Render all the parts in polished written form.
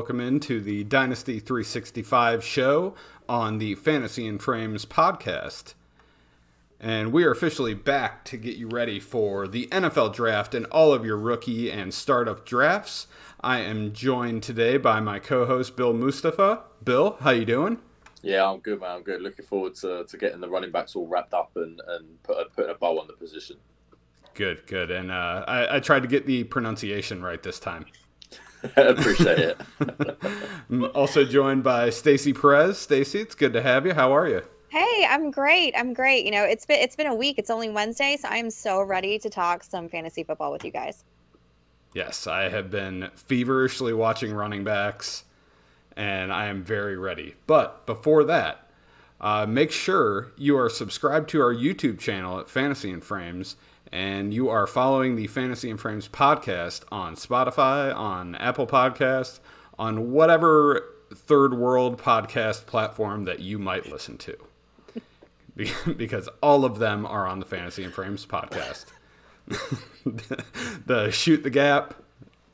welcome into the Dynasty 365 show on the Fantasy and Frames podcast. And we are officially back to get you ready for the NFL draft and all of your rookie and startup drafts. I am joined today by my co-host, Bill Mustafa. Bill, how you doing? Yeah, I'm good, man. I'm good. Looking forward to getting the running backs all wrapped up and putting a bow on the position. Good. And I tried to get the pronunciation right this time. Appreciate it. I'm also joined by Stacy Perez. Stacy, it's good to have you. How are you? Hey, I'm great. You know, it's been a week. It's only Wednesday, so I am so ready to talk some fantasy football with you guys. Yes, I have been feverishly watching running backs, and I am very ready. But before that, make sure you are subscribed to our YouTube channel at Fantasy and Frames, and you are following the Fantasy and Frames podcast on Spotify, on Apple Podcasts, on whatever third world podcast platform that you might listen to. Because all of them are on the Fantasy and Frames podcast. The Shoot the Gap,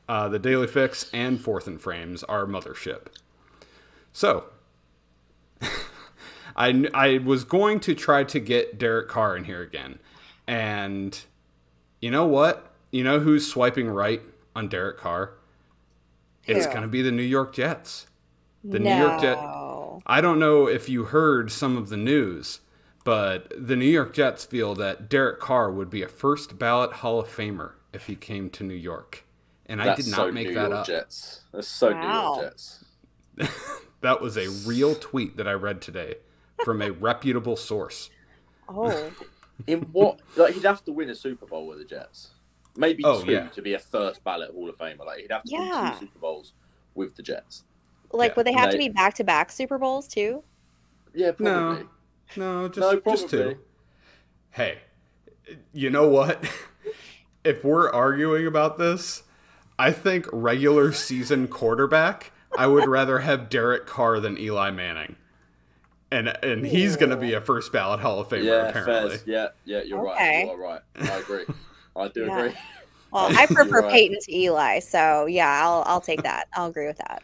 the Daily Fix, and Fourth and Frames are mothership. So, I was going to try to get Derek Carr in here again. And you know what? You know who's swiping right on Derek Carr? It's going to be the New York Jets. New York Jets. I don't know if you heard some of the news, but the New York Jets feel that Derek Carr would be a first ballot Hall of Famer if he came to New York. And I did not make that up. Jets. That's so New York Jets. That was a real tweet that I read today from a reputable source. Oh. In what? Like, he'd have to win a Super Bowl with the Jets. Maybe two to be a first ballot Hall of Famer. Like, he'd have to win 2 Super Bowls with the Jets. Like, would they have to be back-to-back Super Bowls too? Yeah, probably. No, just 2. Hey, you know what? If we're arguing about this, I think regular season quarterback, I would rather have Derek Carr than Eli Manning. And he's going to be a first ballot Hall of Famer, apparently. Fez. Yeah, you're right. You are right. I agree. I do agree. Well, I prefer Peyton to Eli, so yeah, I'll take that. I'll agree with that.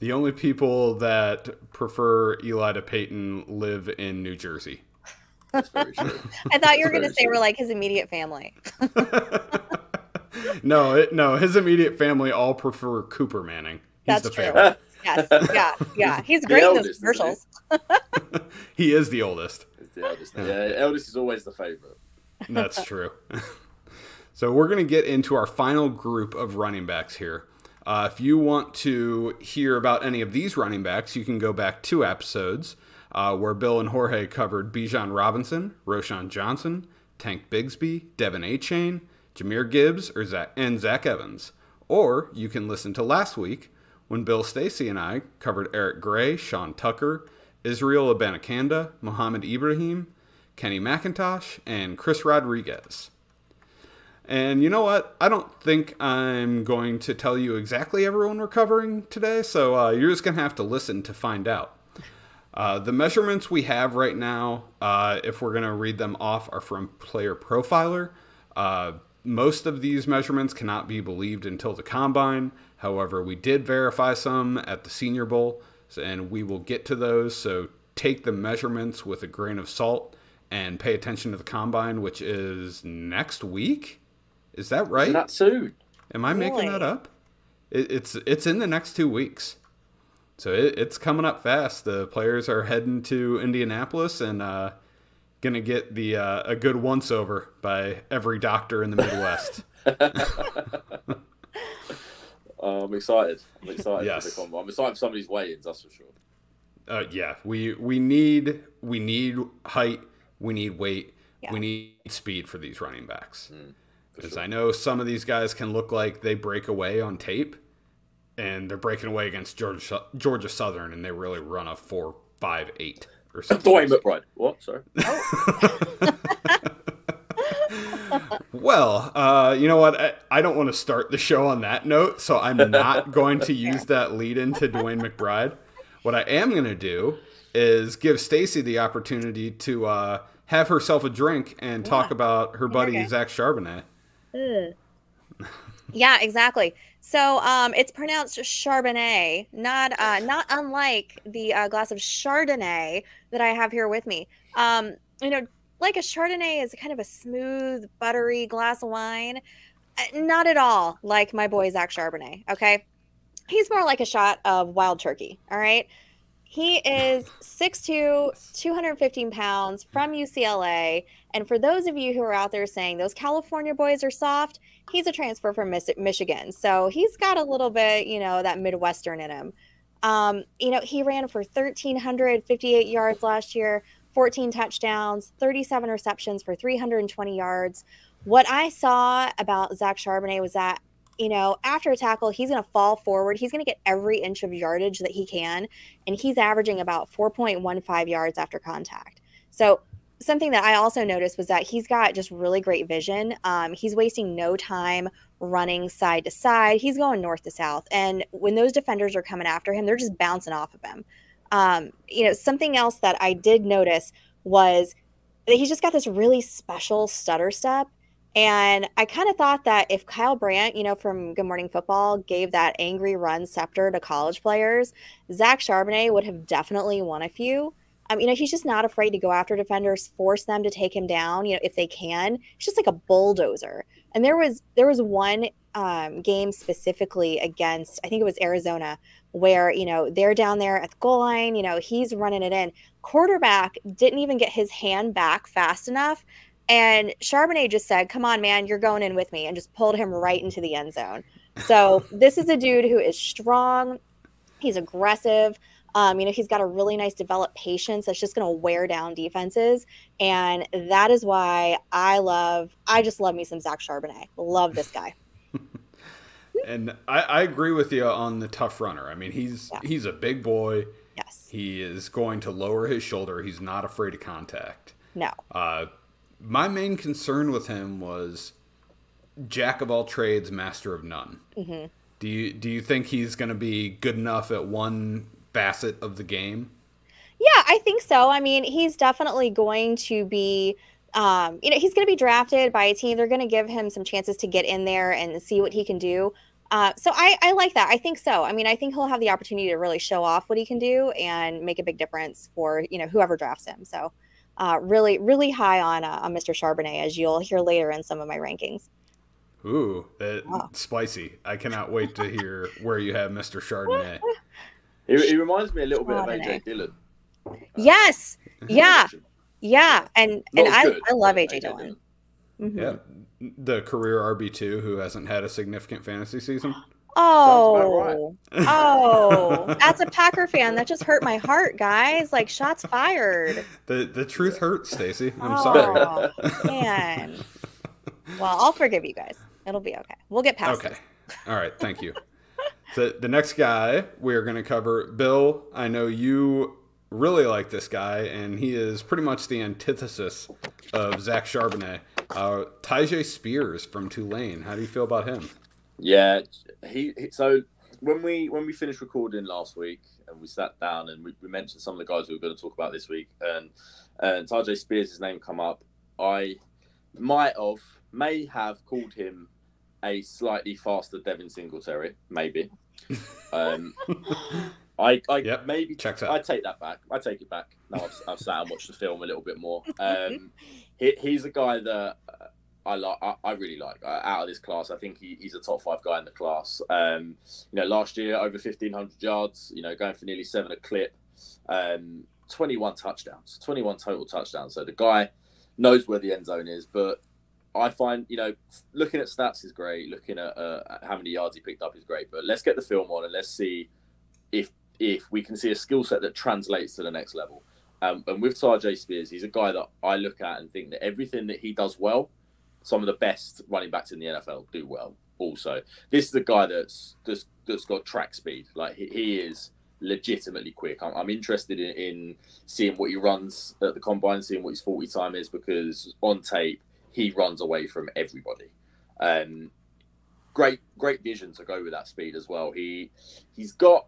The only people that prefer Eli to Peyton live in New Jersey. That's very true. I thought you were going to say we're like his immediate family. No, his immediate family all prefer Cooper Manning. He's the favorite. Yes, yeah. He's great in those commercials. He is the oldest. He's the eldest. Yeah, eldest is always the favorite. That's true. So we're going to get into our final group of running backs here. If you want to hear about any of these running backs, you can go back 2 episodes where Bill and Jorge covered Bijan Robinson, Roschon Johnson, Tank Bigsby, Devin Achane, Jahmyr Gibbs, and Zach Evans. Or you can listen to last week when Bill, Stacy, and I covered Eric Gray, Sean Tucker, Israel Abanikanda, Mohamed Ibrahim, Kenny McIntosh, and Chris Rodriguez. And you know what? I don't think I'm going to tell you exactly everyone we're covering today, so you're just going to have to listen to find out. The measurements we have right now, if we're going to read them off, are from Player Profiler. Most of these measurements cannot be believed until the Combine. However, we did verify some at the Senior Bowl, and we will get to those. So take the measurements with a grain of salt and pay attention to the Combine, which is next week. Is that right? Not soon. Am I making that up? It's in the next 2 weeks. So it's coming up fast. The players are heading to Indianapolis and going to get a good once-over by every doctor in the Midwest. I'm excited. Yes. For the combo. I'm excited for some of these weigh-ins, that's for sure. Yeah, we need height, we need weight, we need speed for these running backs. Because I know some of these guys can look like they break away on tape, and they're breaking away against Georgia Southern, and they really run a 4.58 or something. Dwayne McBride. What? Sorry. Well, you know what? I don't want to start the show on that note, so I'm not going to use that lead into Dwayne McBride. What I am going to do is give Stacy the opportunity to have herself a drink and talk about her buddy Zach Charbonnet. Yeah, exactly. So it's pronounced Charbonnet, not unlike the glass of Chardonnay that I have here with me. You know, like a Chardonnay is kind of a smooth, buttery glass of wine. Not at all like my boy Zach Charbonnet. Okay, he's more like a shot of wild turkey. All right. He is 6'2", 215 pounds from UCLA. And for those of you who are out there saying those California boys are soft, he's a transfer from Michigan. So he's got a little bit, you know, that Midwestern in him. You know, he ran for 1,358 yards last year, 14 touchdowns, 37 receptions for 320 yards. What I saw about Zach Charbonnet was that, you know, after a tackle, he's going to fall forward. He's going to get every inch of yardage that he can. And he's averaging about 4.15 yards after contact. So something that I also noticed was that he's got just really great vision. He's wasting no time running side to side. He's going north to south. And when those defenders are coming after him, they're just bouncing off of him. You know, something else that I did notice was that he's just got this really special stutter step. And I kind of thought that if Kyle Brandt, you know, from Good Morning Football gave that angry run scepter to college players, Zach Charbonnet would have definitely won a few. You know, he's just not afraid to go after defenders, force them to take him down, you know, if they can. He's just like a bulldozer. And there was one game specifically against, I think it was Arizona, where, you know, they're down there at the goal line, you know, he's running it in. Quarterback didn't even get his hand back fast enough. And Charbonnet just said, come on, man, you're going in with me, and just pulled him right into the end zone. So this is a dude who is strong. He's aggressive. You know, he's got a really nice developed patience that's just going to wear down defenses. And that is why I just love me some Zach Charbonnet. Love this guy. And I agree with you on the tough runner. I mean, he's a big boy. Yes. He is going to lower his shoulder. He's not afraid of contact. No. My main concern with him was jack of all trades, master of none. Mm-hmm. Do you think he's going to be good enough at one facet of the game? Yeah, I think so. I mean, he's definitely going to be, you know, he's going to be drafted by a team. They're going to give him some chances to get in there and see what he can do. So I like that. I think so. I mean, I think he'll have the opportunity to really show off what he can do and make a big difference for, you know, whoever drafts him. So really, really high on Mr. Charbonnet, as you'll hear later in some of my rankings. Ooh, spicy. I cannot wait to hear where you have Mr. Chardonnay. He reminds me a little bit of AJ Dillon. Yes. Yeah. And I love AJ Dillon. Mm-hmm. Yeah. The career RB2 who hasn't had a significant fantasy season. Oh, as a Packer fan, that just hurt my heart, guys. Like, shots fired. The truth hurts, Stacy. I'm sorry. Man. Well, I'll forgive you guys. It'll be okay. We'll get past it. All right. Thank you. So the next guy we're going to cover, Bill, I know you really like this guy, and he is pretty much the antithesis of Zach Charbonnet. Tyjae Spears from Tulane. How do you feel about him? Yeah, so when we finished recording last week and we sat down and we mentioned some of the guys we were going to talk about this week, and Tyjae Spears' name come up, I may have called him a slightly faster Devin Singletary, maybe. Maybe checks out. I take that back. I take it back. Now I've sat and watched the film a little bit more. He's a guy that I really like out of this class. I think he's a top 5 guy in the class. You know, last year over 1,500 yards. You know, going for nearly 7 a clip. 21 touchdowns, 21 total touchdowns. So the guy knows where the end zone is. But I find, you know, looking at stats is great. Looking at how many yards he picked up is great. But let's get the film on and let's see if we can see a skill set that translates to the next level. And with Tyjae Spears, he's a guy that I look at and think that everything that he does well, some of the best running backs in the NFL do well also. This is a guy that's got track speed. Like, he is legitimately quick. I'm interested in seeing what he runs at the combine, seeing what his 40 time is, because on tape, he runs away from everybody. Great vision to go with that speed as well. He's got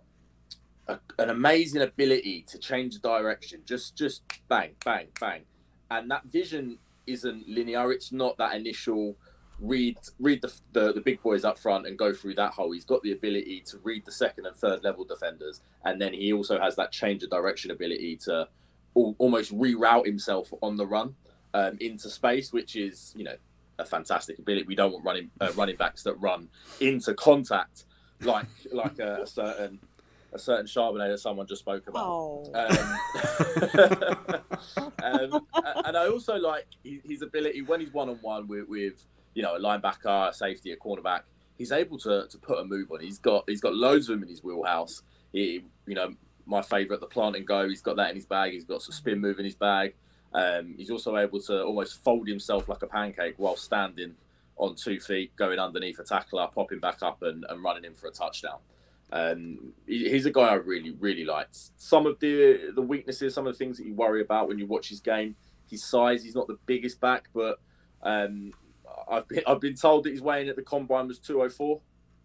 an amazing ability to change direction, just bang, bang, bang. And that vision isn't linear. It's not that initial read the big boys up front and go through that hole. He's got the ability to read the second and third level defenders, and then he also has that change of direction ability to almost reroute himself on the run into space, which is, you know, a fantastic ability. We don't want running backs that run into contact like a certain Charbonnet that someone just spoke about. Oh. And I also like his ability when he's one-on-one with you know, a linebacker, a safety, a cornerback. He's able to put a move on. He's got loads of them in his wheelhouse. You know, my favourite, the plant and go. He's got that in his bag. He's got some spin move in his bag. He's also able to almost fold himself like a pancake while standing on 2 feet, going underneath a tackler, popping back up and running in for a touchdown. He's a guy I really, really liked. Some of the weaknesses, some of the things that you worry about when you watch his game, his size. He's not the biggest back, but I've been told that his weighing at the combine was 204.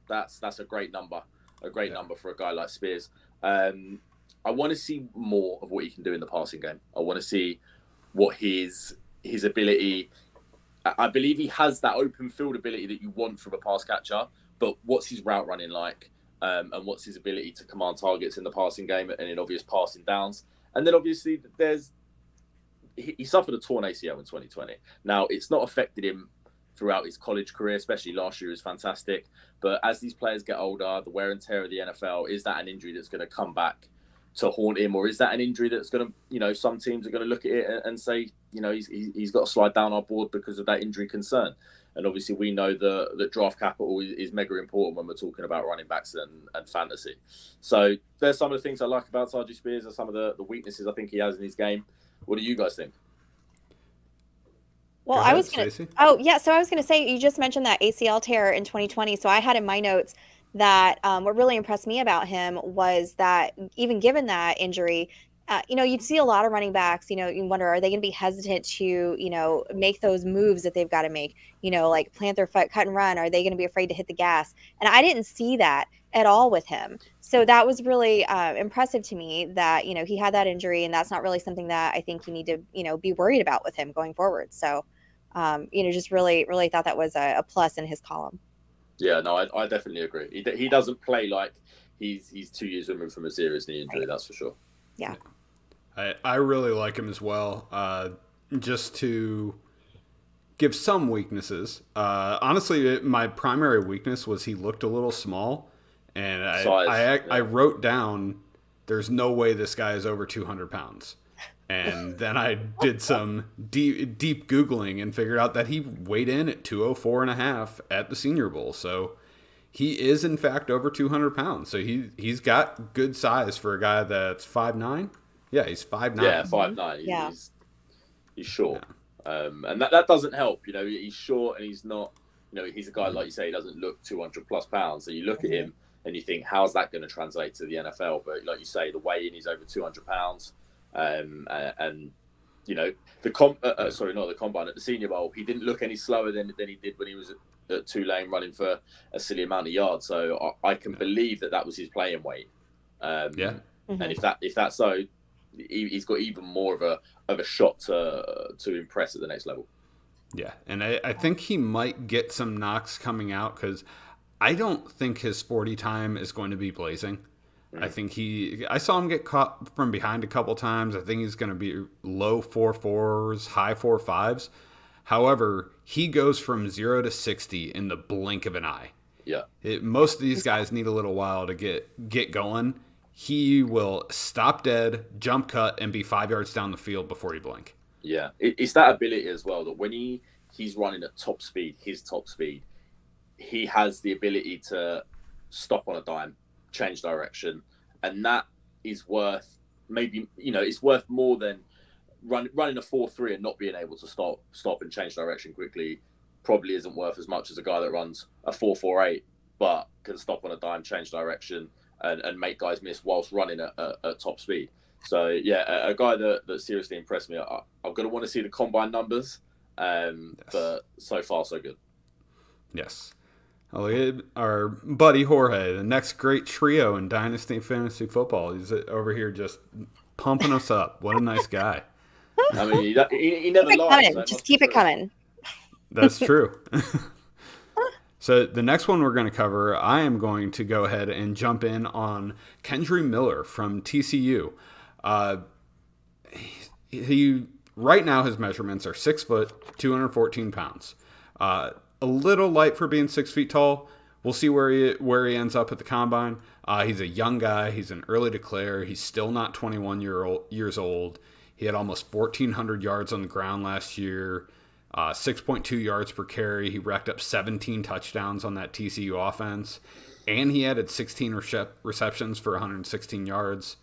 That's a great number, number for a guy like Spears. I want to see more of what he can do in the passing game. I want to see what his ability. I believe he has that open field ability that you want from a pass catcher, but what's his route running like? And what's his ability to command targets in the passing game and in obvious passing downs? And then obviously he suffered a torn ACL in 2020. Now, it's not affected him throughout his college career, especially last year was fantastic. But as these players get older, the wear and tear of the NFL, is that an injury that's going to come back to haunt him? Or is that an injury that's going to, you know, some teams are going to look at it and say, you know, he's got to slide down our board because of that injury concern? And obviously we know that draft capital is mega important when we're talking about running backs and fantasy. So there's some of the things I like about Tyjae Spears and some of the weaknesses I think he has in his game. What do you guys think? Well, I was going to, so I was going to say, you just mentioned that ACL tear in 2020. So I had in my notes that what really impressed me about him was that even given that injury, you know, you'd see a lot of running backs, you know, you wonder, are they going to be hesitant to, you know, make those moves that they've got to make, you know, like plant their foot, cut and run? Are they going to be afraid to hit the gas? And I didn't see that at all with him. So that was really impressive to me that, you know, he had that injury, and that's not really something that I think you need to, you know, be worried about with him going forward. So, you know, just really, really thought that was a plus in his column. Yeah, no, I definitely agree. He doesn't play like he's 2 years removed from a serious knee injury, that's for sure. Yeah. I really like him as well. Just to give some weaknesses. Honestly, my primary weakness was he looked a little small. And I wrote down, there's no way this guy is over 200 pounds. And then I did some deep Googling and figured out that he weighed in at 204.5 at the Senior Bowl. So he is, in fact, over 200 pounds. So he's got good size for a guy that's 5'9". Yeah, he's 5'9". Yeah, 5'9". Yeah. He's short. Yeah. And that doesn't help. You know, he's short and he's not, you know, he's a guy, like you say, he doesn't look 200 plus pounds. So you look at him and you think, how's that going to translate to the NFL? But like you say, the weigh-in, he's over 200 pounds. And you know, not the combine, at the Senior Bowl, he didn't look any slower than he did when he was at Tulane running for a silly amount of yards. So I can believe that was his playing weight. And if that's so, he's got even more of a shot to impress at the next level. Yeah, and I think he might get some knocks coming out, because I don't think his 40 time is going to be blazing. I think I saw him get caught from behind a couple times. I think he's going to be low 4.4s, high 4.5s. However, he goes from 0 to 60 in the blink of an eye. Yeah. Most of these guys need a little while to get going. He will stop dead, jump cut, and be 5 yards down the field before you blink. Yeah. It's that ability as well, that when he's running at his top speed, he has the ability to stop on a dime, change direction, and that is worth, maybe, you know, it's worth more than running a 4.3 and not being able to stop and change direction quickly. Probably isn't worth as much as a guy that runs a 4.48 but can stop on a dime, change direction, and make guys miss whilst running at top speed. So yeah, a guy that seriously impressed me. I'm going to want to see the combine numbers, but so far so good. Yes. Our buddy Jorge, the next great trio in Dynasty Fantasy Football. He's over here just pumping us up. What a nice guy. I mean, he never lies. So just keep it coming. That's true. So the next one we're going to cover, I am going to go ahead and jump in on Kendry Miller from TCU. He right now his measurements are 6 foot, 214 pounds. A little light for being 6 feet tall. We'll see where he ends up at the combine. He's a young guy. He's an early declare. He's still not years old. He had almost 1,400 yards on the ground last year. 6.2 yards per carry. He racked up 17 touchdowns on that TCU offense. And he added 16 receptions for 116 yards.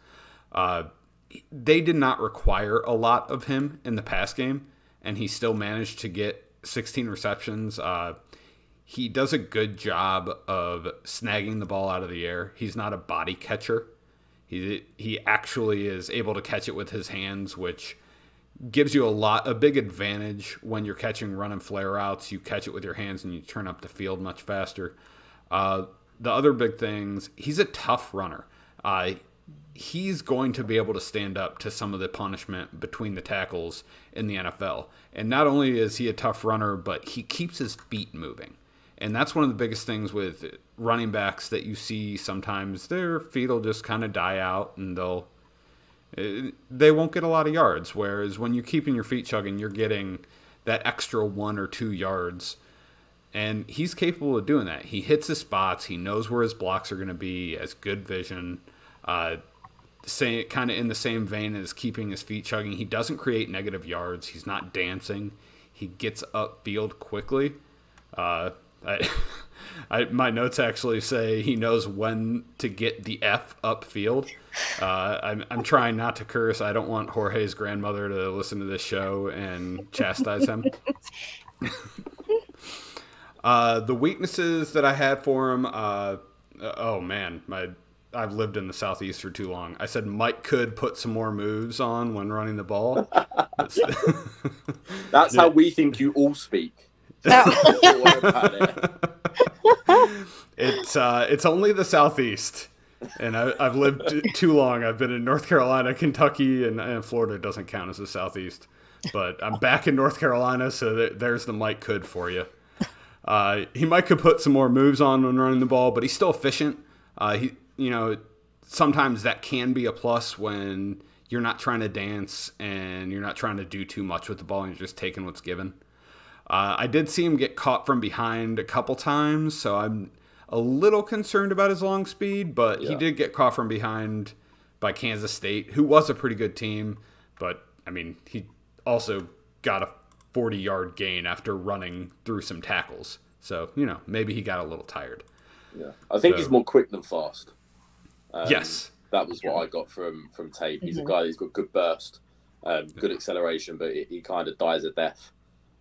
They did not require a lot of him in the pass game, and he still managed to get 16 receptions. He does a good job of snagging the ball out of the air. He's not a body catcher. He actually is able to catch it with his hands, which gives you a big advantage when you're catching run and flare routes. You catch it with your hands and you turn up the field much faster. The other big things, he's a tough runner. He's going to be able to stand up to some of the punishment between the tackles in the NFL. And not only is he a tough runner, but he keeps his feet moving. And that's one of the biggest things with running backs that you see sometimes. Their feet will just kind of die out and they won't get a lot of yards. Whereas when you're keeping your feet chugging, you're getting that extra 1 or 2 yards. And he's capable of doing that. He hits his spots. He knows where his blocks are going to be. He has good vision. Kind of in the same vein as keeping his feet chugging. He doesn't create negative yards. He's not dancing. He gets upfield quickly. My notes actually say he knows when to get the F upfield. I'm trying not to curse. I don't want Jorge's grandmother to listen to this show and chastise him. The weaknesses that I had for him, oh man, I've lived in the Southeast for too long. I said Mike could put some more moves on when running the ball. That's how we think you all speak. It's only the Southeast, and I've lived too long. I've been in North Carolina, Kentucky, and Florida doesn't count as the Southeast. But I'm back in North Carolina, so there's the Mike could for you. He might could put some more moves on when running the ball, but he's still efficient. Sometimes that can be a plus when you're not trying to dance and you're not trying to do too much with the ball and you're just taking what's given. I did see him get caught from behind a couple times, so I'm a little concerned about his long speed, but he did get caught from behind by Kansas State, who was a pretty good team, but, I mean, he also got a 40-yard gain after running through some tackles. So, maybe he got a little tired. Yeah, I think he's more quick than fast. Yes. That was what I got from tape. He's a guy who's got good burst, good acceleration, but he kind of dies a death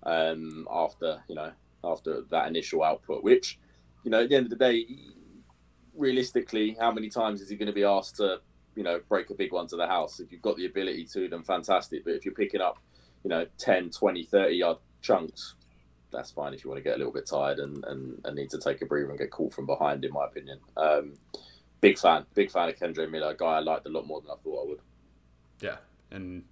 after that initial output, which, at the end of the day, realistically, how many times is he going to be asked to, break a big one to the house? If you've got the ability to, then fantastic. But if you're picking up, 10, 20, 30-yard chunks, that's fine if you want to get a little bit tired and need to take a breather and get caught from behind, in my opinion. Big fan of Kendry Miller, a guy I liked a lot more than I thought I would. Yeah, and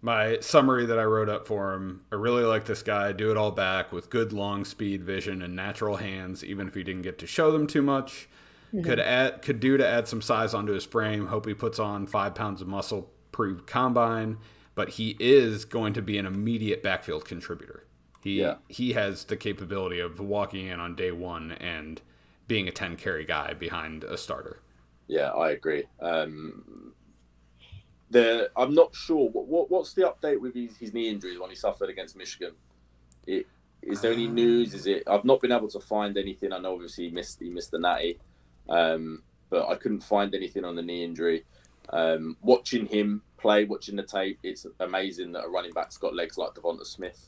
my summary that I wrote up for him, I really like this guy, do it all back with good long speed, vision, and natural hands, even if he didn't get to show them too much. Could do to add some size onto his frame. Hope he puts on 5 pounds of muscle pre-combine, but he is going to be an immediate backfield contributor. He has the capability of walking in on day one and being a 10-carry guy behind a starter. Yeah, I agree. I'm not sure. What's the update with his knee injuries when he suffered against Michigan? Is there any news? I've not been able to find anything. I know obviously he missed the natty, but I couldn't find anything on the knee injury. Watching him play, watching the tape, it's amazing that a running back's got legs like Devonta Smith.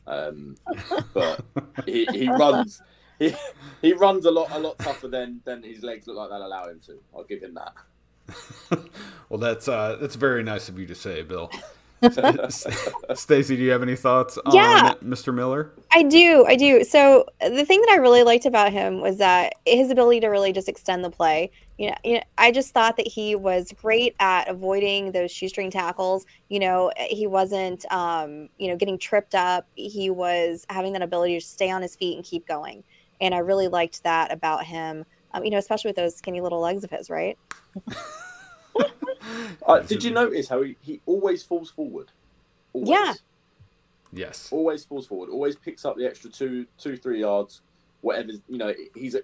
But he runs. He runs a lot tougher than his legs look like they'll allow him to. I'll give him that. Well, that's very nice of you to say, Bill. Stacy, do you have any thoughts on Mr. Miller? I do. So the thing that I really liked about him was that his ability to really just extend the play. I just thought that he was great at avoiding those shoestring tackles. He wasn't, getting tripped up. He was having that ability to stay on his feet and keep going. And I really liked that about him, especially with those skinny little legs of his, right? Did you notice how he always falls forward? Always. Yeah. Yes. Always falls forward. Always picks up the extra 2-3 yards. Whatever,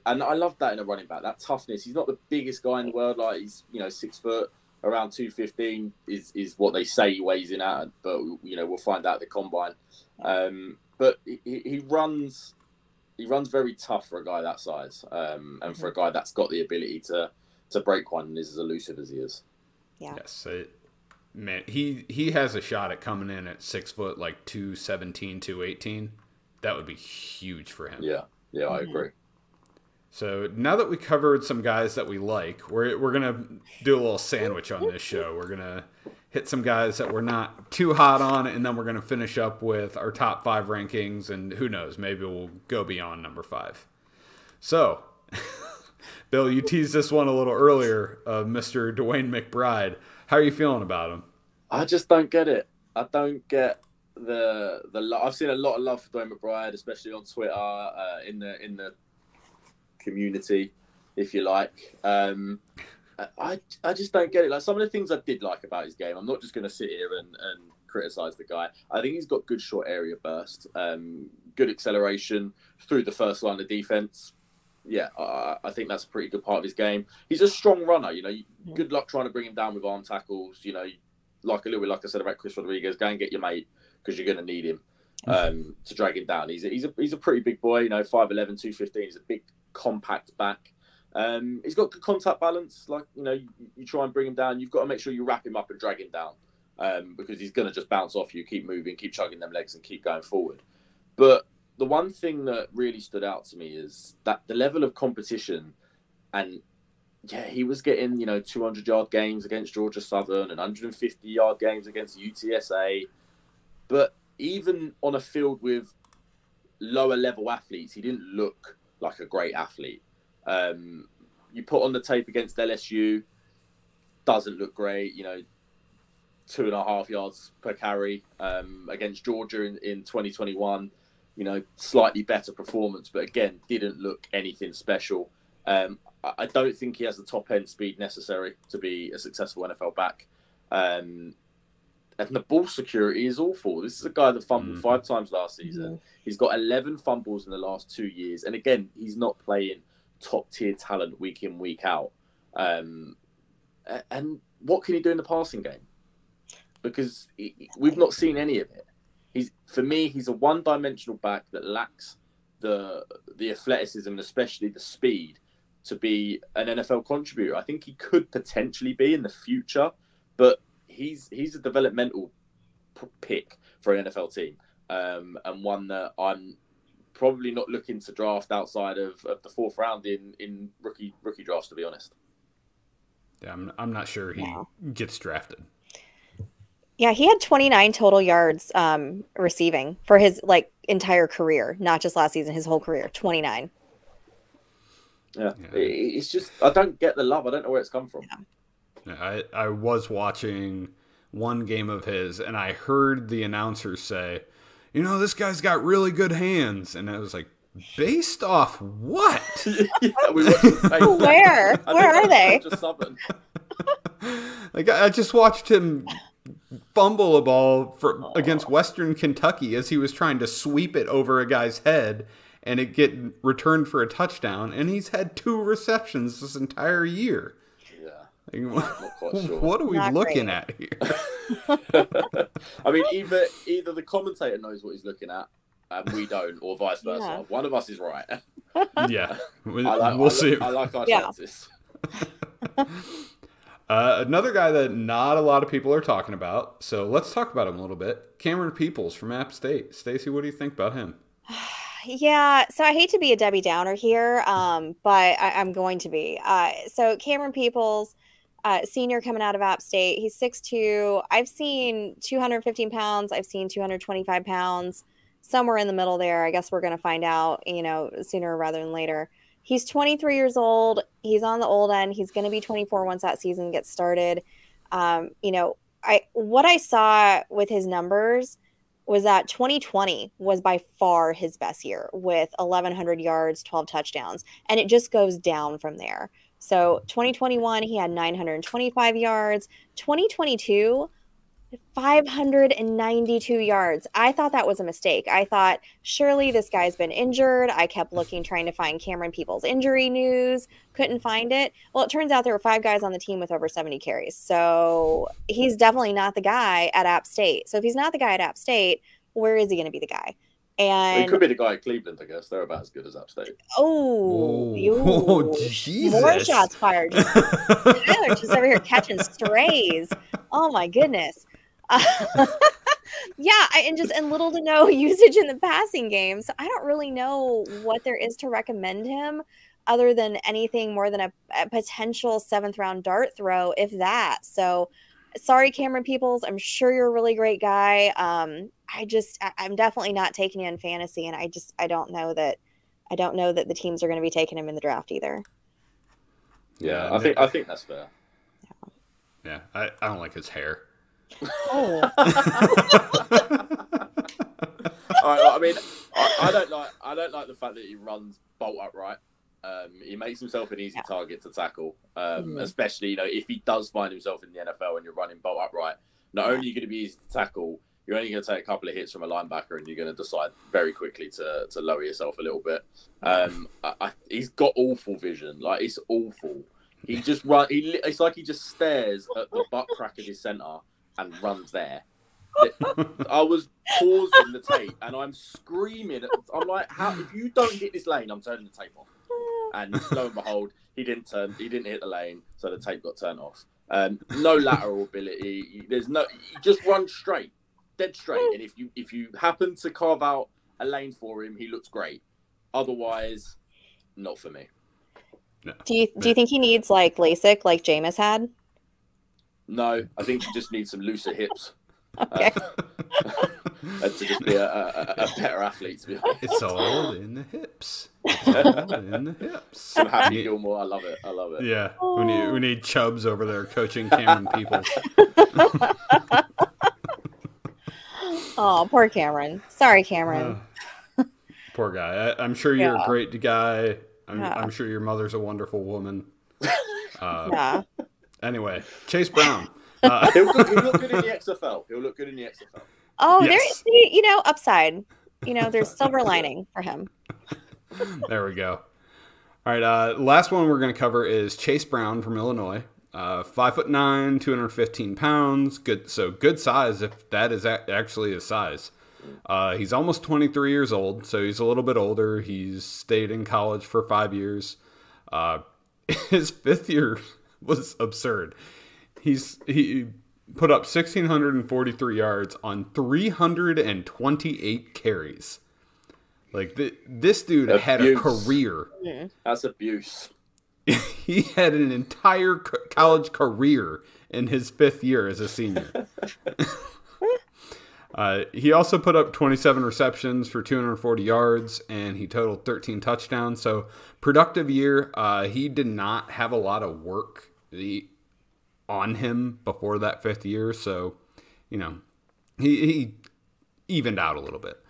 and I love that in a running back. That toughness. He's not the biggest guy in the world. Like he's 6 foot, around 215 is what they say he weighs in at. But we'll find out at the combine. But he runs very tough for a guy that size, and for a guy that's got the ability to break one and is as elusive as he is. Yeah. Yes. Man, he has a shot at coming in at 6 foot, like 217, 218. That would be huge for him. Yeah, I agree. So now that we covered some guys that we like, we're gonna do a little sandwich on this show. We're gonna hit some guys that we're not too hot on, and then we're gonna finish up with our top 5 rankings, and who knows, maybe we'll go beyond number 5. So, Bill, you teased this one a little earlier, Mr. Dwayne McBride. How are you feeling about him? I just don't get it. I don't get the I've seen a lot of love for Dwayne McBride, especially on Twitter, in the community, if you like. I just don't get it. Like some of the things I did like about his game, I'm not just going to sit here and criticize the guy. I think he's got good short area burst, good acceleration through the first line of defense. Yeah, I think that's a pretty good part of his game. He's a strong runner. Good luck trying to bring him down with arm tackles. Like a little bit like I said about Chris Rodriguez, go and get your mate because you're going to need him to drag him down. He's a pretty big boy. 5'11", 215. He's a big compact back. He's got good contact balance. Like you try and bring him down, you've got to make sure you wrap him up and drag him down because he's going to just bounce off you. Keep moving, keep chugging them legs, and keep going forward. But the one thing that really stood out to me is that the level of competition, and he was getting 200-yard games against Georgia Southern and 150-yard games against UTSA. But even on a field with lower level athletes, he didn't look like a great athlete. You put on the tape against LSU, doesn't look great. 2.5 yards per carry. Against Georgia in 2021, slightly better performance, but again, didn't look anything special. I don't think he has the top end speed necessary to be a successful NFL back. And the ball security is awful. This is a guy that fumbled 5 times last season. He's got 11 fumbles in the last 2 years. And again, he's not playing top tier talent week in, week out. And what can he do in the passing game? Because we've not seen any of it. For me, he's a one-dimensional back that lacks the athleticism and especially the speed to be an NFL contributor. I think he could potentially be in the future, but he's a developmental pick for an NFL team, and one that I'm probably not looking to draft outside of the 4th round in rookie drafts, to be honest. Yeah, I'm not sure he gets drafted. Yeah, he had 29 total yards receiving for his entire career, not just last season, his whole career, 29. Yeah. It's just, I don't get the love. I don't know where it's come from. Yeah, I was watching one game of his, and I heard the announcer say, this guy's got really good hands. And I was like, based off what? Where are they? I just watched him fumble a ball against Western Kentucky as he was trying to sweep it over a guy's head and it get returned for a touchdown, and he's had 2 receptions this entire year. Yeah. What are we looking at here? I mean, either the commentator knows what he's looking at and we don't, or vice versa. Yeah. One of us is right. Yeah. We'll see. I like our chances. Another guy that not a lot of people are talking about, so let's talk about him a little bit. Cameron Peoples from App State. Stacy, what do you think about him? Yeah, so I hate to be a Debbie Downer here, but I'm going to be. So Cameron Peoples, senior coming out of App State, he's 6'2". I've seen 215 pounds. I've seen 225 pounds. Somewhere in the middle there. I guess we're going to find out, sooner rather than later. He's 23 years old. He's on the old end. He's going to be 24 once that season gets started. What I saw with his numbers was that 2020 was by far his best year with 1,100 yards, 12 touchdowns, and it just goes down from there. So 2021, he had 925 yards. 2022, 592 yards. I thought that was a mistake. I thought, surely this guy's been injured. I kept looking, trying to find Cameron Peoples' injury news. Couldn't find it. Well, it turns out there were 5 guys on the team with over 70 carries. So he's definitely not the guy at App State. So if he's not the guy at App State, where is he going to be the guy? And well, he could be the guy at Cleveland, I guess. They're about as good as App State. Oh, Jesus. More shots fired. Tyler's just over here catching strays. Oh, my goodness. Yeah, and little to no usage in the passing game. So I don't really know what there is to recommend him other than anything more than a potential 7th round dart throw, if that. So sorry, Cameron Peoples. I'm sure you're a really great guy. I'm definitely not taking you in fantasy, and I don't know that the teams are going to be taking him in the draft either. Yeah, I think that's fair. Yeah, I don't like his hair. Oh. I mean, I don't like the fact that he runs bolt upright. He makes himself an easy target to tackle, especially if he does find himself in the NFL and you're running bolt upright. Not only are you going to be easy to tackle, you're only going to take a couple of hits from a linebacker, and you're going to decide very quickly to lower yourself a little bit. He's got awful vision, like it's awful. He just it's like he just stares at the butt crack of his center and runs there. I was pausing the tape and I'm screaming. I'm like, "How? If you don't hit this lane, I'm turning the tape off." And lo and behold, he didn't hit the lane, so the tape got turned off. No lateral ability. He just runs straight, dead straight. And if you happen to carve out a lane for him, he looks great. Otherwise, not for me. No. Do you think he needs like LASIK, like Jameis had? No, I think he just needs some looser hips. Okay. And to just be a better athlete, to be honest. It's all in the hips. It's all in the hips. Some Happy Gilmore. I love it. Yeah. We need Chubbs over there coaching Cameron Peoples. Oh, poor Cameron. Sorry, Cameron. Poor guy. I'm sure you're a great guy. I'm sure your mother's a wonderful woman. Yeah. Anyway, Chase Brown. He'll look good in the XFL. Oh, yes. There's upside. There's silver lining for him. There we go. All right, last one we're going to cover is Chase Brown from Illinois. 5'9", 215 pounds. Good size if that is actually his size. He's almost 23 years old, so he's a little bit older. He's stayed in college for 5 years. His 5th year was absurd. He put up 1,643 yards on 328 carries. Like this dude had a career. Yeah. That's abuse. He had an entire college career in his 5th year as a senior. He also put up 27 receptions for 240 yards, and he totaled 13 touchdowns. So productive year. He did not have a lot of work on him before that 5th year. So, he evened out a little bit.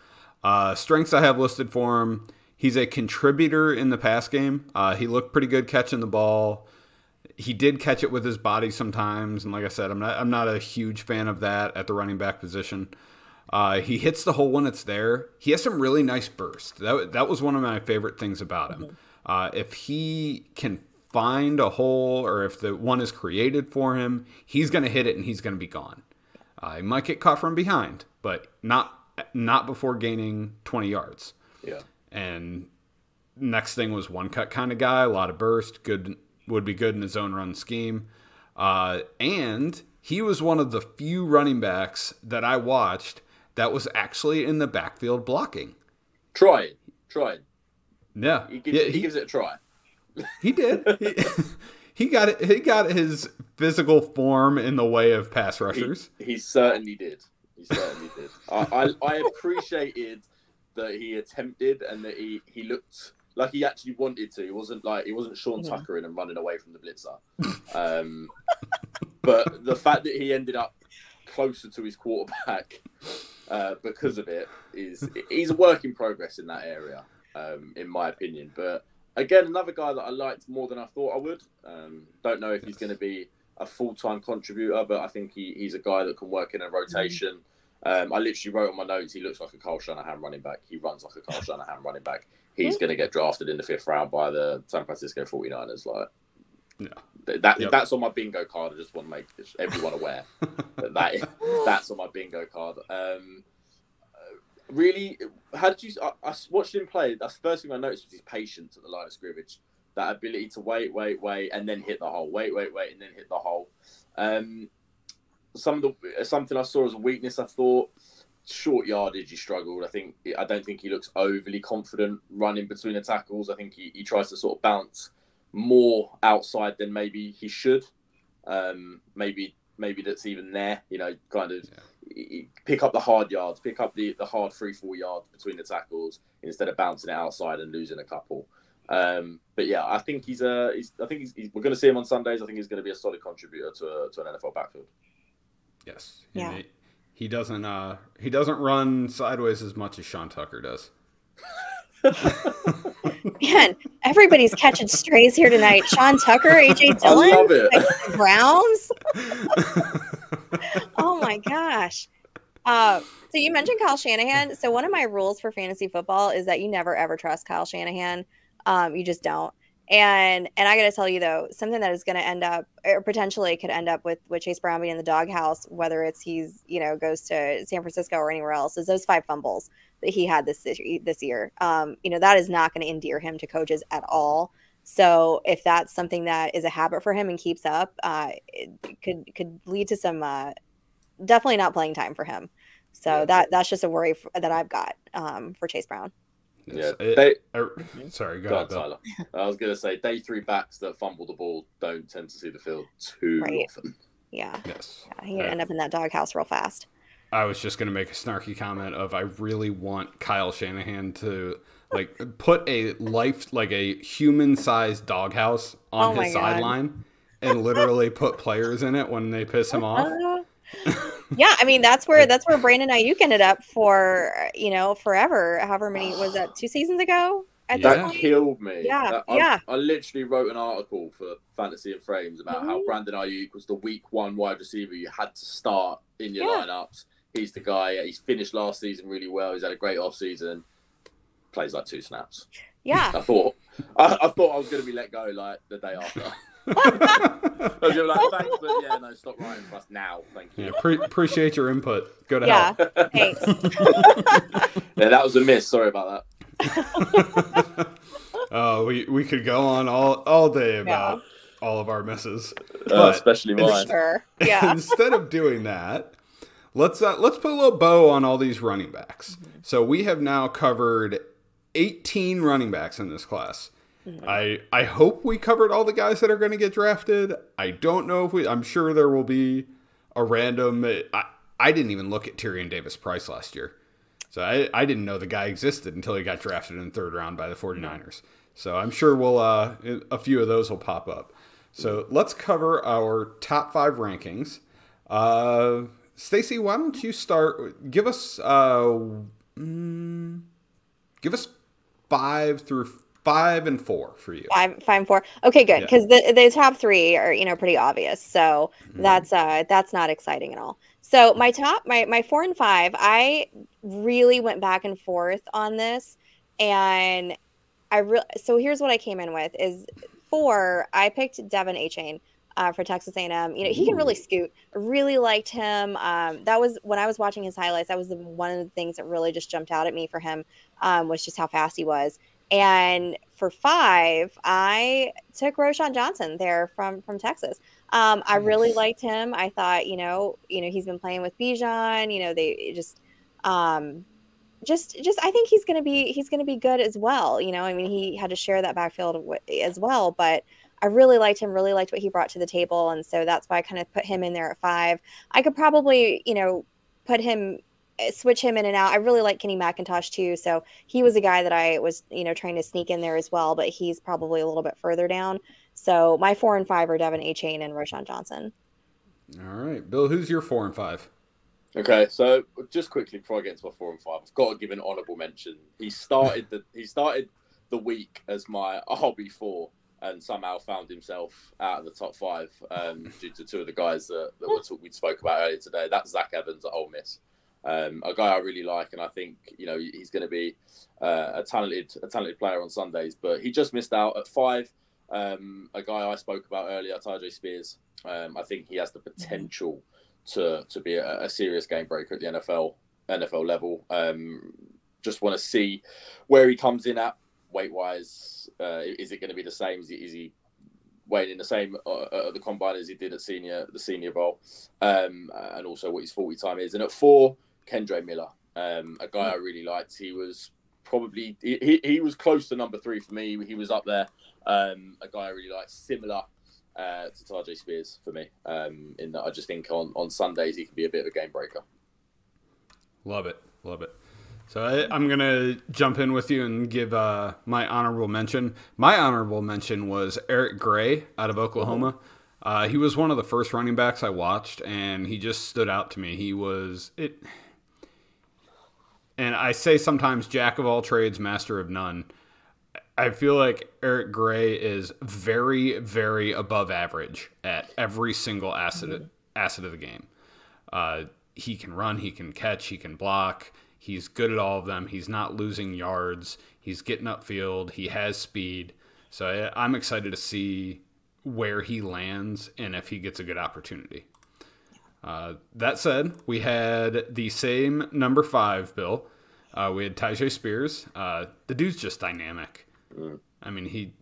Strengths I have listed for him. He's a contributor in the pass game. He looked pretty good catching the ball. He did catch it with his body sometimes, and like I said, I'm not a huge fan of that at the running back position. He hits the hole when it's there. He has some really nice burst. That was one of my favorite things about him. If he can find a hole, or if the one is created for him, he's going to hit it and he's going to be gone. He might get caught from behind, but not before gaining 20 yards. Yeah. And next thing was one cut kind of guy, a lot of burst, would be good in his own run scheme. And he was one of the few running backs that I watched that was actually in the backfield blocking. Try. Yeah. He gives it a try. He did. He got it. He got his physical form in the way of pass rushers. He certainly did. I appreciated that he attempted and that he looked like he actually wanted to. He wasn't Sean Tucker in and running away from the blitzer. But the fact that he ended up closer to his quarterback because of it. He's a work in progress in that area, in my opinion. But again, another guy that I liked more than I thought I would. Don't know if he's going to be a full-time contributor, but I think he's a guy that can work in a rotation. I literally wrote on my notes, he looks like a Kyle Shanahan running back. He runs like a Kyle Shanahan running back. He's going to get drafted in the 5th round by the San Francisco 49ers. That's on my bingo card. I just want to make everyone aware that's on my bingo card. Really, how did you? I watched him play. That's the first thing I noticed was his patience at the line of scrimmage. That ability to wait, and then hit the hole. Wait, and then hit the hole. Something I saw as a weakness. I thought short yardage he struggled. I don't think he looks overly confident running between the tackles. I think he tries to sort of bounce more outside than maybe he should. Maybe that's even there. Kind of pick up the hard yards, pick up the hard 3-4 yards between the tackles instead of bouncing it outside and losing a couple. But yeah, I think we're going to see him on Sundays. I think he's going to be a solid contributor to an NFL backfield. Yes. Yeah. He doesn't run sideways as much as Sean Tucker does. Man, everybody's catching strays here tonight. Sean Tucker, AJ Dillon, I love it. Browns. Oh my gosh. So you mentioned Kyle Shanahan. So one of my rules for fantasy football is that you never ever trust Kyle Shanahan. You just don't. And I got to tell you though, something that is going to end up, or potentially could end up with Chase Brown being in the doghouse, whether it's goes to San Francisco or anywhere else, is those 5 fumbles that he had this year. That is not going to endear him to coaches at all. So if that's something that is a habit for him and keeps up, it could lead to some definitely not playing time for him. So that's just a worry that I've got for Chase Brown. Yeah, sorry, go ahead, Tyler. I was going to say, day 3 backs that fumble the ball don't tend to see the field too often. Yeah. Yes. Yeah, he end up in that doghouse real fast. I was just going to make a snarky comment of I really want Kyle Shanahan to put a human-sized doghouse on his sideline and literally put players in it when they piss him off. Yeah, I mean that's where Brandon Ayuk ended up for forever. However many was that 2 seasons ago? That killed me. Yeah, I literally wrote an article for Fantasy and Frames about how Brandon Ayuk was the week 1 wide receiver you had to start in your lineups. He's the guy. He's finished last season really well. He's had a great off season. Plays 2 snaps. Yeah. I thought I was going to be let go the day after. I was like, thanks, but no, stop writing for us now. Thank you. Yeah, appreciate your input. Go to hell. Thanks. That was a miss. Sorry about that. Oh, we could go on all day about all of our misses, especially mine. Sure. Yeah. Instead of doing that, let's put a little bow on all these running backs. So we have now covered 18 running backs in this class. I hope we covered all the guys that are going to get drafted. I don't know if I'm sure there will be a random. I didn't even look at Tyrion Davis-Price last year. So I didn't know the guy existed until he got drafted in the 3rd round by the 49ers. So I'm sure a few of those will pop up. So let's cover our top 5 rankings. Stacy, why don't you start? Give us 5 and 4 for you. 5 and 4. Okay, good. Because the top 3 are pretty obvious. So that's not exciting at all. So my 4 and 5, I really went back and forth on this, and so here's what I came in with is 4. I picked Devin Achane for Texas A&M. He can really scoot. I really liked him. That was when I was watching his highlights. That was one of the things that really just jumped out at me for him was just how fast he was. And for 5, I took Roschon Johnson there from Texas. I really liked him. I thought, he's been playing with Bijan. They just I think he's gonna be good as well. He had to share that backfield as well, but I really liked him. Really liked what he brought to the table, and so that's why I kind of put him in there at 5. I could probably, switch him in and out. I really like Kenny McIntosh too. So he was a guy that I was, trying to sneak in there as well, but he's probably a little bit further down. So my 4 and 5 are Devin Achane and Roschon Johnson. All right, Bill, who's your 4 and 5? Okay, so just quickly before I get into my 4 and 5, I've got to give an honourable mention. He started the week as my RB4 and somehow found himself out of the top 5 due to 2 of the guys that we spoke about earlier today. That's Zach Evans at Ole Miss, a guy I really like, and I think he's going to be a talented player on Sundays. But he just missed out at 5. A guy I spoke about earlier, Tajay Spears. I think he has the potential to be a serious game breaker at the NFL level. Just want to see where he comes in at weight wise. Is it going to be the same? Is he weighing in the same at the combine as he did at the Senior Bowl? And also what his 40 time is. And at 4, Kendre Miller, a guy I really liked. He was probably he was close to number 3 for me. He was up there. A guy I really liked, similar to Tajay Spears for me. In that I just think on Sundays he can be a bit of a game breaker. Love it. So I'm going to jump in with you and give my honorable mention. My honorable mention was Eric Gray out of Oklahoma. He was one of the first running backs I watched, and he just stood out to me. He was it. And I say sometimes jack of all trades, master of none. I feel like Eric Gray is very, very above average at every single asset of the game. He can run, he can catch, he can block. He's good at all of them. He's not losing yards. He's getting upfield. He has speed. So I'm excited to see where he lands and if he gets a good opportunity. That said, we had the same number 5, Bill. We had Tajay Spears. The dude's just dynamic. I mean,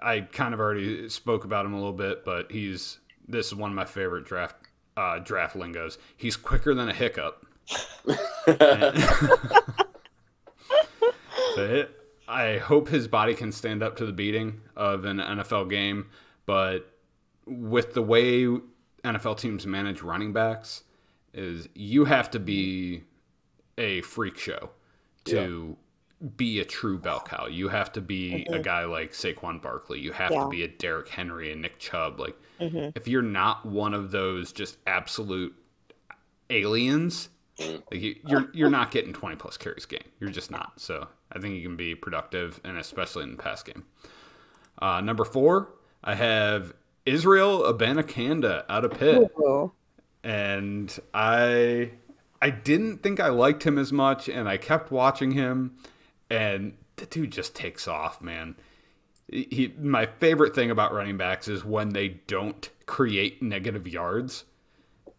I kind of already spoke about him a little bit, but this is one of my favorite draft lingos. He's quicker than a hiccup. I hope his body can stand up to the beating of an NFL game, but with the way NFL teams manage running backs, is you have to be a freak show to be a true bell cow. You have to be a guy like Saquon Barkley. You have to be a Derrick Henry and Nick Chubb. Like, if you're not one of those just absolute aliens, like you're not getting 20 plus carries a game. You're just not. So I think you can be productive, and especially in the pass game. Number 4, I have Israel Abanikanda out of Pitt. Ooh. And I didn't think I liked him as much, and I kept watching him, and the dude just takes off, man. My favorite thing about running backs is when they don't create negative yards,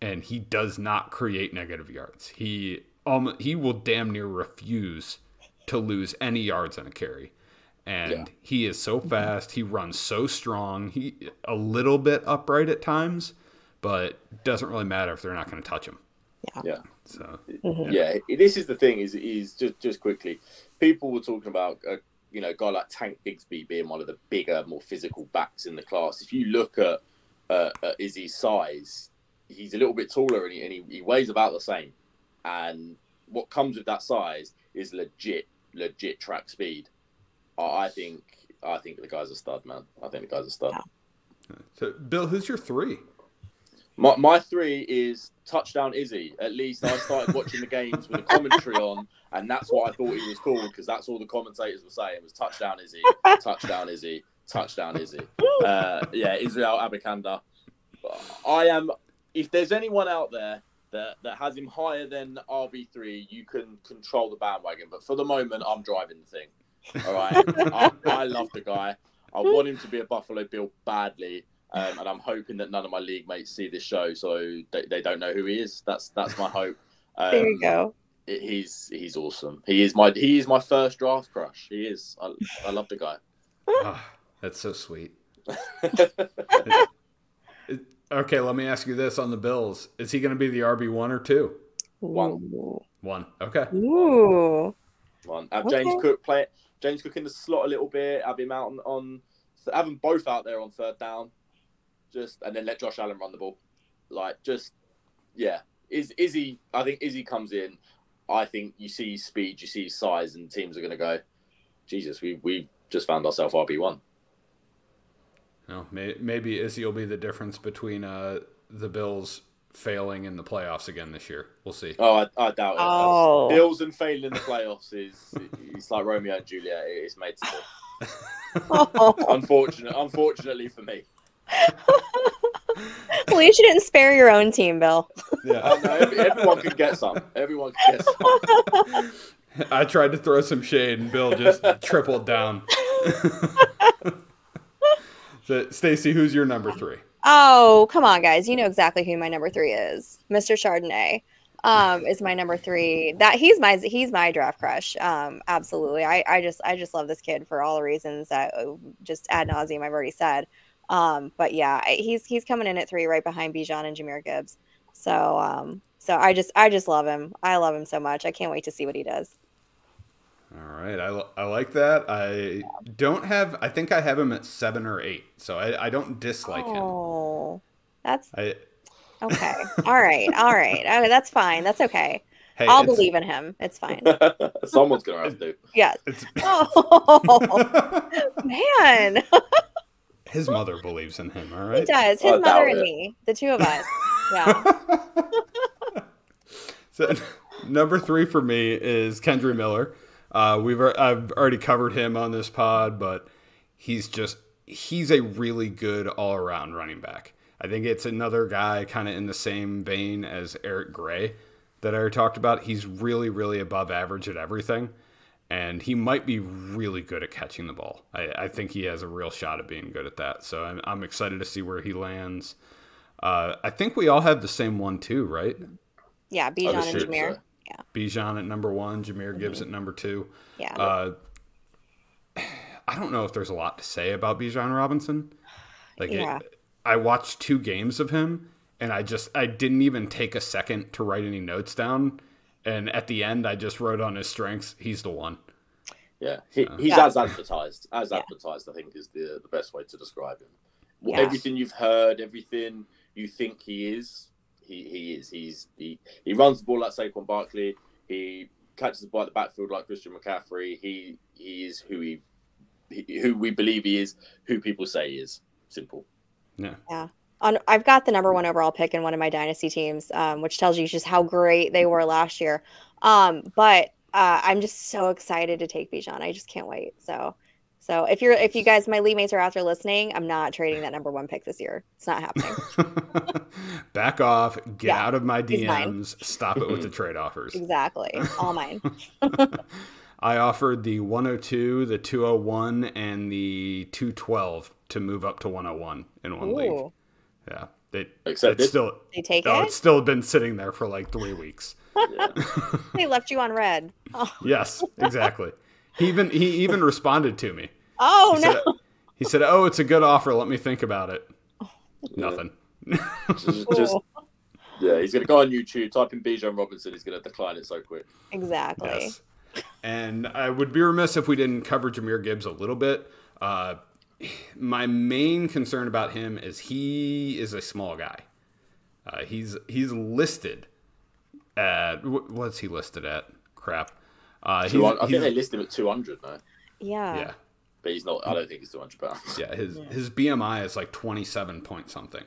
and he does not create negative yards. He will damn near refuse to lose any yards on a carry. And he is so fast. He runs so strong. He a little bit upright at times, but doesn't really matter if they're not going to touch him. Yeah. So this is the thing. Is just quickly, people were talking about a guy like Tank Bigsby being one of the bigger, more physical backs in the class. If you look at Izzy's size, he's a little bit taller and he weighs about the same. And what comes with that size is legit track speed. I think the guy's a stud, man. I think the guy's a stud. Yeah. So, Bill, who's your 3? My 3 is touchdown Izzy. At least I started watching the games with the commentary on, and that's what I thought he was called, because that's all the commentators were saying was touchdown Izzy, touchdown Izzy, touchdown Izzy. Israel Abikanda. If there's anyone out there that has him higher than RB3, you can control the bandwagon. But for the moment, I'm driving the thing. All right, I love the guy. I want him to be a Buffalo Bill badly, and I'm hoping that none of my league mates see this show, so they don't know who he is. That's my hope. There you go. He's awesome. He is my first draft crush. He is. I love the guy. Oh, that's so sweet. Okay, let me ask you this on the Bills: is he going to be the RB1 or 2? 1. Okay. Ooh. 1. Have James Cook in the slot a little bit. Have him out have them both out there on 3rd down. And then let Josh Allen run the ball. Izzy. I think Izzy comes in. I think you see his speed, you see his size, and teams are going to go, Jesus, we've just found ourselves RB1. Well, maybe Izzy will be the difference between the Bills failing in the playoffs again this year. We'll see. Oh, I doubt it. Oh. Bills and failing in the playoffs it's like Romeo and Juliet. It's made to be. Oh. Unfortunately for me. At least you didn't spare your own team, Bill. Yeah, no, everyone can get some. Everyone can get some. I tried to throw some shade, and Bill just tripled down. So, Stacy, who's your number 3? Oh, come on, guys. You know exactly who my number 3 is. Mr. Chardonnay is my number 3. That he's my draft crush. Absolutely. I just love this kid for all the reasons that just ad nauseum I've already said. But yeah, he's coming in at 3 right behind Bijan and Jahmyr Gibbs. So I just love him. I love him so much. I can't wait to see what he does. All right, I like that. I think I have him at 7 or 8, so I don't dislike him. Oh, okay. All right. Okay, that's fine. That's okay. Hey, I'll believe in him. It's fine. Someone's gonna have to. Yeah. Oh man. His mother believes in him. All right. He does. His mother and me, the two of us. Yeah. So number 3 for me is Kendra Miller. I've already covered him on this pod, but he's a really good all-around running back. I think it's another guy kind of in the same vein as Eric Gray that I already talked about. He's really, really above average at everything, and he might be really good at catching the ball. I think he has a real shot at being good at that, so I'm excited to see where he lands. I think we all have the same one too, right? Yeah, Bijan and Jahmyr. Yeah. Bijan at number 1, Jahmyr Gibbs at number 2. Yeah. I don't know if there's a lot to say about Bijan Robinson. I watched 2 games of him, and I didn't even take a second to write any notes down. And at the end, I just wrote on his strengths. He's the one. Yeah, he's as advertised. Advertised, I think, is the best way to describe him. Yeah. Everything you've heard, everything you think he is. He is. He runs the ball like Saquon Barkley. He catches the ball at the backfield like Christian McCaffrey. He is who we believe he is. Who people say he is. Simple. Yeah. Yeah. I've got the number 1 overall pick in one of my dynasty teams, which tells you just how great they were last year. But I'm just so excited to take Bijan. I just can't wait. So if you guys, my league mates are out there listening, I'm not trading that number 1 pick this year. It's not happening. Back off. Get out of my DMs. Stop it with the trade offers. Exactly. All mine. I offered the 102, the 201, and the 212 to move up to 101 in one league. Yeah. They take it? It's still been sitting there for like 3 weeks. Yeah. They left you on red. Oh. Yes, exactly. He even responded to me. Oh, no. He said, "Oh, it's a good offer. Let me think about it." Nothing. Just he's going to go on YouTube, type in Bijan Robinson. He's going to decline it so quick. Exactly. Yes. And I would be remiss if we didn't cover Jahmyr Gibbs a little bit. My main concern about him is he is a small guy. He's listed at what's he listed at? Crap. I think they list him at 200 now. Yeah. But he's not. I don't think he's 200 pounds. Yeah, his BMI is like 27 point something,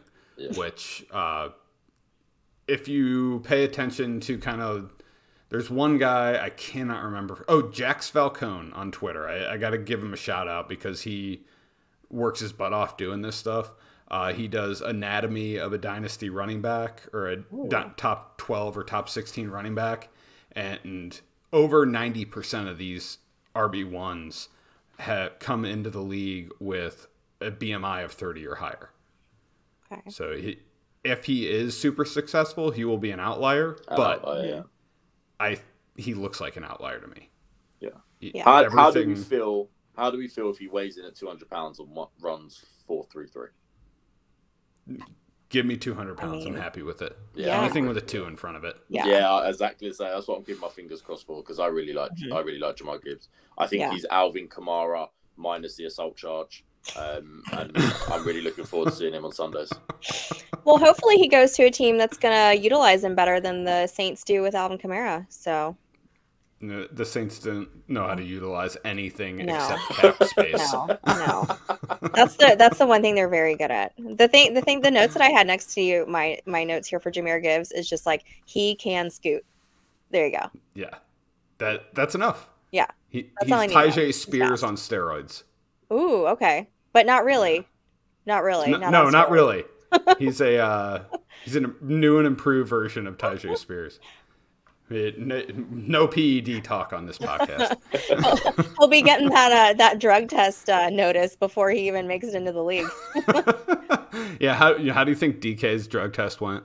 which if you pay attention to kind of, there's one guy I cannot remember. Oh, Jax Falcone on Twitter. I got to give him a shout out because he works his butt off doing this stuff. He does anatomy of a dynasty running back or a top 12 or top 16 running back, and over 90% of these RB1s have come into the league with a BMI of 30 or higher. Okay. So if he is super successful, he will be an outlier. He looks like an outlier to me. Yeah. How do we feel? How do we feel if he weighs in at 200 pounds and runs 4.33? Give me 200 pounds. I'm happy with it. Yeah. Anything with a 2 in front of it. Yeah, exactly. So that's what I'm keeping my fingers crossed for because I really like Jahmyr Gibbs. I think he's Alvin Kamara minus the assault charge. And I'm really looking forward to seeing him on Sundays. Well, hopefully he goes to a team that's going to utilize him better than the Saints do with Alvin Kamara. So The Saints didn't know how to utilize anything No. except cap space. No. That's the one thing they're very good at. The notes that I had next to you, my notes here for Jahmyr Gibbs is just like, he can scoot. There you go. Yeah. That's enough. Yeah. He's all I need to know. Tyjae Spears on steroids. Ooh, okay. But not really. Not really. No, on not steroids. really. He's a new and improved version of Tyjae Spears. No PED talk on this podcast. He'll be getting that drug test notice before he even makes it into the league. Yeah, how do you think DK's drug test went?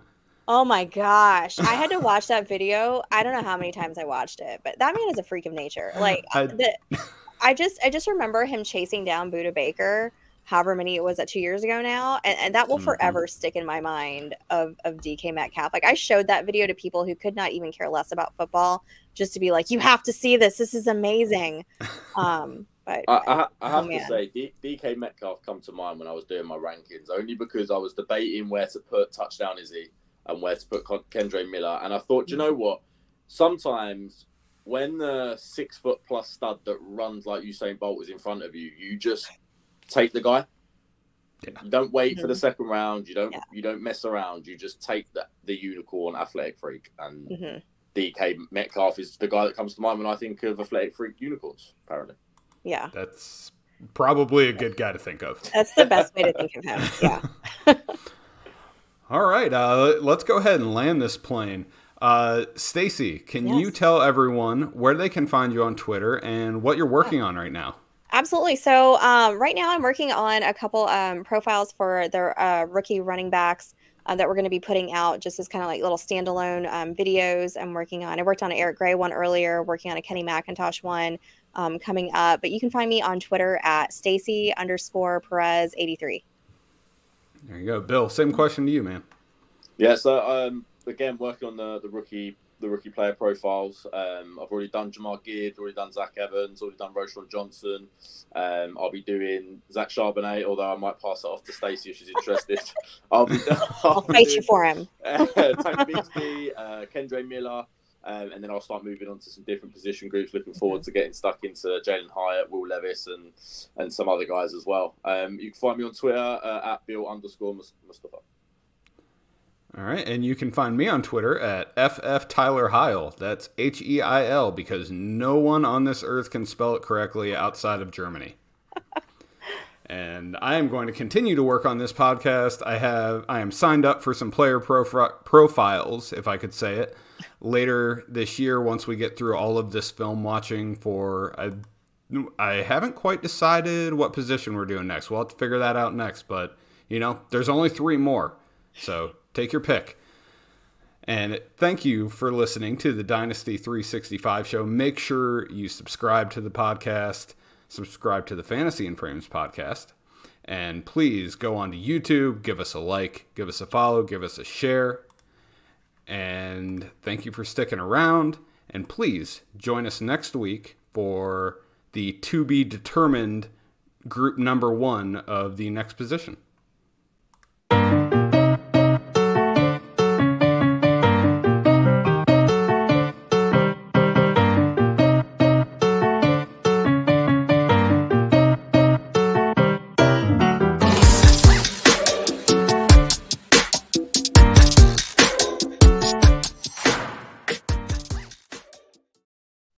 Oh my gosh. I had to watch that video. I don't know how many times I watched it, but that man is a freak of nature. Like I just remember him chasing down Buda Baker, however many it was 2 years ago now, and that will forever stick in my mind of DK Metcalf. Like, I showed that video to people who could not even care less about football, just to be like, you have to see this. This is amazing. But I have to say, DK Metcalf come to mind when I was doing my rankings, only because I was debating where to put Touchdown Izzy and where to put Kendre Miller, and I thought, you know what? Sometimes when the 6 foot plus stud that runs like Usain Bolt is in front of you, you just take the guy. Yeah. You don't wait for the second round. You don't mess around. You just take the unicorn athletic freak. And DK Metcalf is the guy that comes to mind when I think of athletic freak unicorns, apparently. Yeah. That's probably a good guy to think of. That's the best way to think of him. Yeah. All right. Let's go ahead and land this plane. Stacy, can you tell everyone where they can find you on Twitter and what you're working on right now? Absolutely. So right now I'm working on a couple profiles for the rookie running backs that we're going to be putting out just as kind of like little standalone videos I'm working on. I worked on an Eric Gray one earlier, working on a Kenny McIntosh one coming up. But you can find me on Twitter at Stacy_Perez83. There you go. Bill, same question to you, man. Yeah, so again, working on the rookie player profiles. I've already done Jamar Gibbs, already done Zach Evans, already done Roschon Johnson. I'll be doing Zach Charbonnet, although I might pass it off to Stacy if she's interested. I'll fight you for him. Tank Bigsby, Kendre Miller, and then I'll start moving on to some different position groups. Looking forward to getting stuck into Jalen Hyatt, Will Levis, and some other guys as well. You can find me on Twitter at Bill_Mustafa. All right, and you can find me on Twitter at FFTylerHeil. That's Heil, because no one on this earth can spell it correctly outside of Germany. And I am going to continue to work on this podcast. I am signed up for some player profiles, if I could say it, later this year once we get through all of this film watching for... I haven't quite decided what position we're doing next. We'll have to figure that out next, but, there's only 3 more, so... take your pick. And thank you for listening to the Dynasty 365 show. Make sure you subscribe to the podcast, subscribe to the Fantasy and Frames podcast, and please go on to YouTube, give us a like, give us a follow, give us a share. And thank you for sticking around. And please join us next week for the to be determined group number 1 of the next position.